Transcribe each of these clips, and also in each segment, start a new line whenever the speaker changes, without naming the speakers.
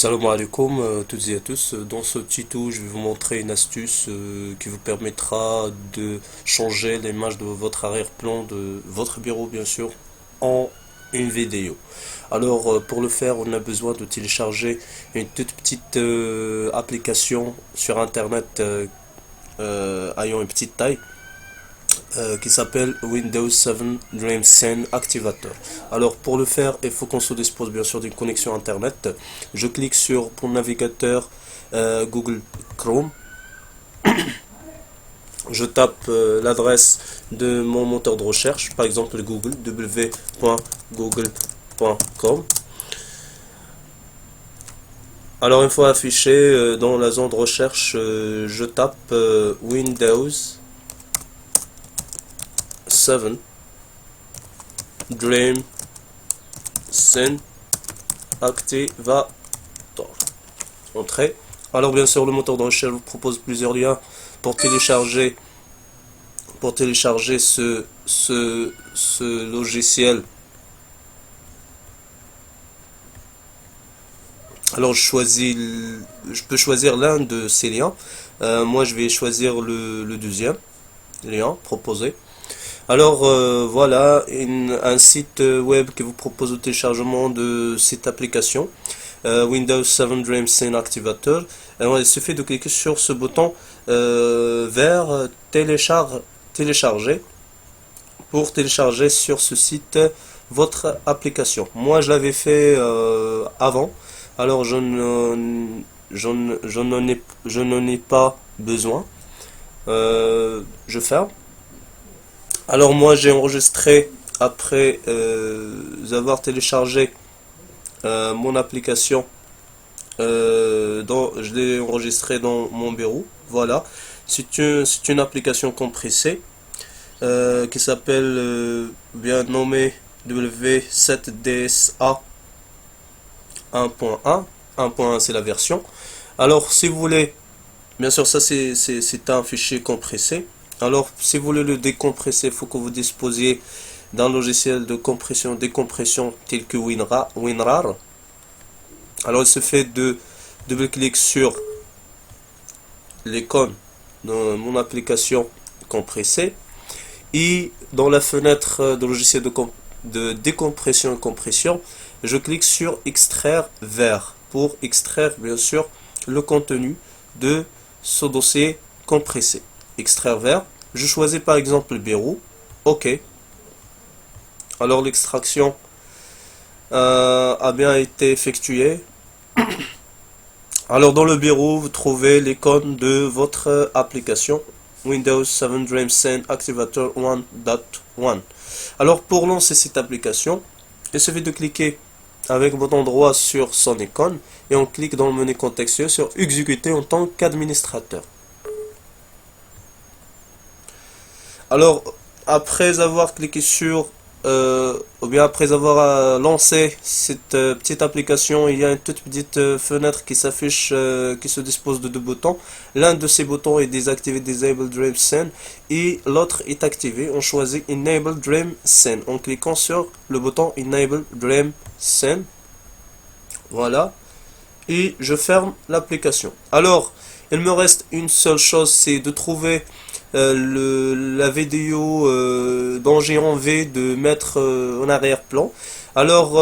Salam alaikum toutes et à tous. Dans ce tuto, je vais vous montrer une astuce qui vous permettra de changer l'image de votre arrière-plan de votre bureau, bien sûr, en une vidéo. Alors, pour le faire, on a besoin de télécharger une toute petite application sur Internet ayant une petite taille qui s'appelle Windows 7 Dream Scene Activator. Alors pour le faire, il faut qu'on se dispose bien sûr d'une connexion internet. Je clique sur pour navigateur Google Chrome. Je tape l'adresse de mon moteur de recherche, par exemple Google, www.google.com. Alors une fois affiché dans la zone de recherche, je tape Windows 7 Dream Scene Activator. Entrée. Alors bien sûr le moteur de recherche vous propose plusieurs liens pour télécharger ce logiciel. Alors je peux choisir l'un de ces liens. Moi je vais choisir le deuxième lien proposé. Alors voilà un site web qui vous propose le téléchargement de cette application Windows 7 Dream Scene Activator. Alors, il suffit de cliquer sur ce bouton vers télécharger pour télécharger sur ce site votre application. Moi je l'avais fait avant, alors je n'en ai pas besoin. Je ferme. Alors moi j'ai enregistré après avoir téléchargé mon application, je l'ai enregistré dans mon bureau. Voilà, c'est une application compressée qui s'appelle bien nommé W7DSA 1.1. 1.1 c'est la version. Alors si vous voulez, bien sûr ça c'est un fichier compressé. Alors, si vous voulez le décompresser, il faut que vous disposiez d'un logiciel de compression, décompression tel que WinRAR. Alors, il se fait de double-clic sur l'icône de mon application compressée et dans la fenêtre de logiciel de décompression et compression, je clique sur extraire vers pour extraire bien sûr le contenu de ce dossier compressé. Extraire vers, je choisis par exemple le bureau, ok. Alors l'extraction a bien été effectuée. Alors dans le bureau, vous trouvez l'icône de votre application Windows 7 Dream Scene Activator 1.1. Alors pour lancer cette application, il suffit de cliquer avec le bouton droit sur son icône et on clique dans le menu contextuel sur exécuter en tant qu'administrateur. Alors, après avoir cliqué sur, ou bien après avoir lancé cette petite application, il y a une toute petite fenêtre qui s'affiche, qui se dispose de deux boutons. L'un de ces boutons est désactivé, Disable Dream Scene, et l'autre est activé. On choisit Enable Dream Scene en cliquant sur le bouton Enable Dream Scene. Voilà. Et je ferme l'application. Alors, il me reste une seule chose, c'est de trouver la vidéo dont j'ai envie de mettre en arrière-plan. Alors,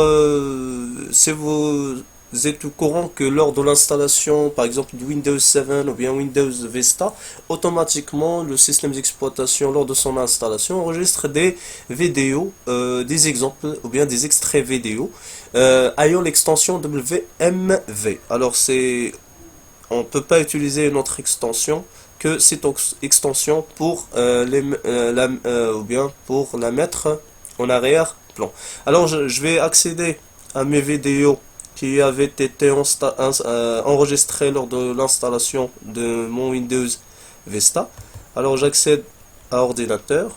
si vous êtes au courant que lors de l'installation, par exemple du Windows 7 ou bien Windows Vista, automatiquement le système d'exploitation lors de son installation enregistre des vidéos, des exemples ou bien des extraits vidéo ayant l'extension WMV. Alors on ne peut pas utiliser une autre extension que cette extension pour ou bien pour la mettre en arrière-plan. Alors je vais accéder à mes vidéos qui avaient été enregistrées lors de l'installation de mon Windows Vista. Alors j'accède à ordinateur,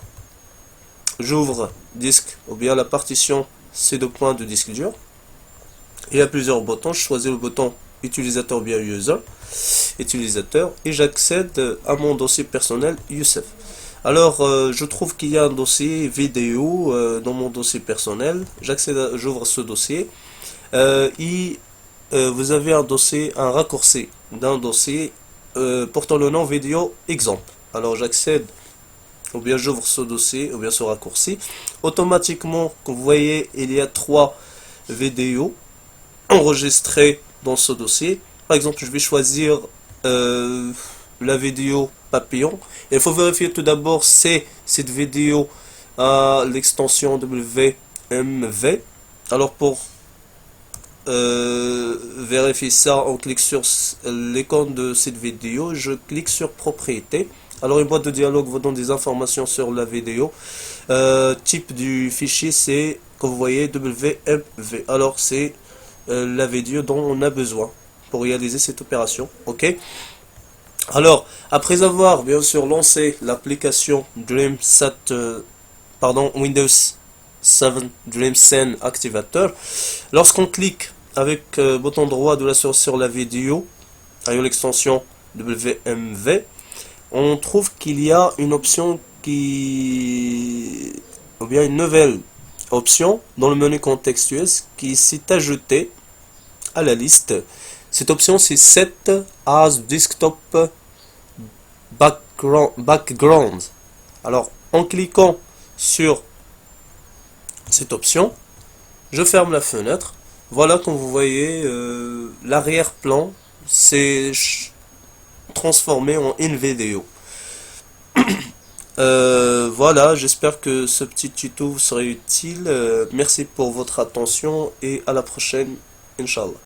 j'ouvre disque ou bien la partition C2 de disque dur. Il y a plusieurs boutons, je choisis le bouton utilisateur ou bien user, utilisateur, et j'accède à mon dossier personnel Youssef. Alors je trouve qu'il y a un dossier vidéo dans mon dossier personnel, j'ouvre ce dossier et vous avez un dossier, un raccourci d'un dossier portant le nom vidéo exemple. Alors j'accède, ou bien j'ouvre ce dossier, ou bien ce raccourci. Automatiquement, comme vous voyez, il y a 3 vidéos enregistrées dans ce dossier. Par exemple, je vais choisir la vidéo papillon. Il faut vérifier tout d'abord si cette vidéo a l'extension WMV. Alors pour vérifier ça, on clique sur l'icône de cette vidéo, je clique sur propriété. Alors une boîte de dialogue vous donne des informations sur la vidéo. Type du fichier c'est, comme vous voyez, WMV. Alors c'est la vidéo dont on a besoin pour réaliser cette opération. Ok. Alors après avoir bien sûr lancé l'application Windows 7 DreamScene Activator, lorsqu'on clique avec bouton droit de la souris sur la vidéo avec l'extension WMV, on trouve qu'il y a une option ou bien une nouvelle option dans le menu contextuel qui s'est ajoutée à la liste. Cette option c'est Set as Desktop Background. Alors en cliquant sur cette option, je ferme la fenêtre. Voilà, comme vous voyez, l'arrière-plan s'est transformé en une vidéo. Voilà, j'espère que ce petit tuto vous sera utile. Merci pour votre attention et à la prochaine, Inch'Allah.